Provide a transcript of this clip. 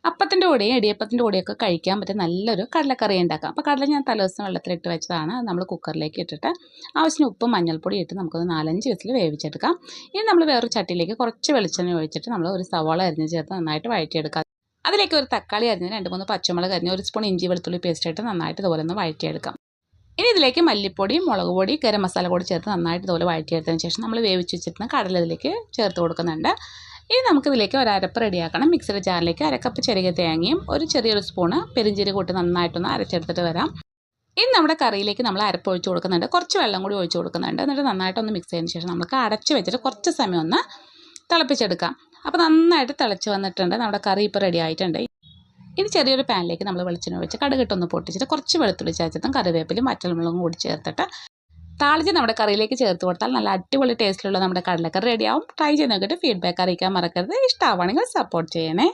അപ്പത്തിൻ്റെ കൂടെയും ഇടിയപ്പത്തിൻ്റെ കൂടെയൊക്കെ കഴിക്കാൻ പറ്റിയ നല്ലൊരു കടലക്കറി ഉണ്ടാക്കാം. അപ്പോൾ കടല ഞാൻ തലേദിവസം വെള്ളത്തിലിട്ട് വെച്ചതാണ്. അത് നമ്മൾ കുക്കറിലേക്ക് ഇട്ടിട്ട് ആവശ്യത്തിന് ഉപ്പും മഞ്ഞൾപ്പൊടി ഇട്ട് നമുക്കൊന്ന് 4-5 വിസിൽ വേവിച്ചെടുക്കാം. ഇനി നമ്മൾ വേറൊരു ചട്ടിയിലേക്ക് കുറച്ച് വെളിച്ചെണ്ണ ഒഴിച്ചിട്ട് നമ്മൾ ഒരു സവാള അരിഞ്ഞ് ചേർത്ത് നന്നായിട്ട് വഴറ്റിയെടുക്കാം. അതിലേക്ക് ഒരു തക്കാളി അരിഞ്ഞ് 2-3 പച്ചമുളക് അരിഞ്ഞ് 1 സ്പൂൺ ഇഞ്ചി വെളുത്തുള്ളി പേസ്റ്റ് ഇട്ട് നന്നായിട്ട് ഇതുപോലെ ഒന്ന് വഴറ്റിയെടുക്കാം. ഇനി ഇതിലേക്ക് മല്ലിപ്പൊടി, മുളക് പൊടി, ഗരം മസാല കൂടി ചേർത്ത് നന്നായിട്ട് ഇതുപോലെ വഴറ്റിയെടുത്തതിന് ശേഷം നമ്മൾ വേവിച്ച് വെച്ചിരുന്ന കടല ഇതിലേക്ക് ചേർത്ത് കൊടുക്കുന്നുണ്ട്. ഇനി നമുക്കിതിലേക്ക് ഒരു അരപ്പ് റെഡിയാക്കണം. മിക്സിയുടെ ജാറിലേക്ക് 1 കപ്പ് ചെറിയ തേങ്ങയും ചെറിയൊരു സ്പൂണ് പെരിഞ്ചീരകം കൂട്ടി നന്നായിട്ടൊന്ന് അരച്ചെടുത്തിട്ട് വരാം. ഇനി നമ്മുടെ കറിയിലേക്ക് നമ്മൾ അരപ്പ് ഒഴിച്ച് കൊടുക്കുന്നുണ്ട്. കുറച്ച് വെള്ളം കൂടി ഒഴിച്ച് കൊടുക്കുന്നുണ്ട്. എന്നിട്ട് നന്നായിട്ടൊന്ന് മിക്സ് ചെയ്തതിന് ശേഷം നമുക്ക് അടച്ച് വെച്ചിട്ട് കുറച്ച് സമയം ഒന്ന് തിളപ്പിച്ചെടുക്കാം. അപ്പോൾ നന്നായിട്ട് തിളച്ച് വന്നിട്ടുണ്ട്. നമ്മുടെ കറി ഇപ്പോൾ റെഡി ആയിട്ടുണ്ട്. ഇനി ചെറിയൊരു പാനിലേക്ക് നമ്മൾ വെളിച്ചെണ്ണ ഒഴിച്ച് കടുകിട്ടൊന്ന് പൊട്ടിച്ചിട്ട് കുറച്ച് വെളുത്തുള്ളി ചതച്ചതും കറിവേപ്പിലും വറ്റൽമുളകും കൂടി ചേർത്തിട്ട് താളിച്ച് നമ്മുടെ കറിയിലേക്ക് ചേർത്ത് കൊടുത്താൽ നല്ല അടിപൊളി ടേസ്റ്റിലുള്ള നമ്മുടെ കടലക്കറി റെഡിയാവും. ട്രൈ ചെയ്ത് നോക്കിയിട്ട് ഫീഡ്ബാക്ക് അറിയിക്കാൻ മറക്കരുത്. ഇഷ്ടമാവുകയാണെങ്കിൽ സപ്പോർട്ട് ചെയ്യണേ.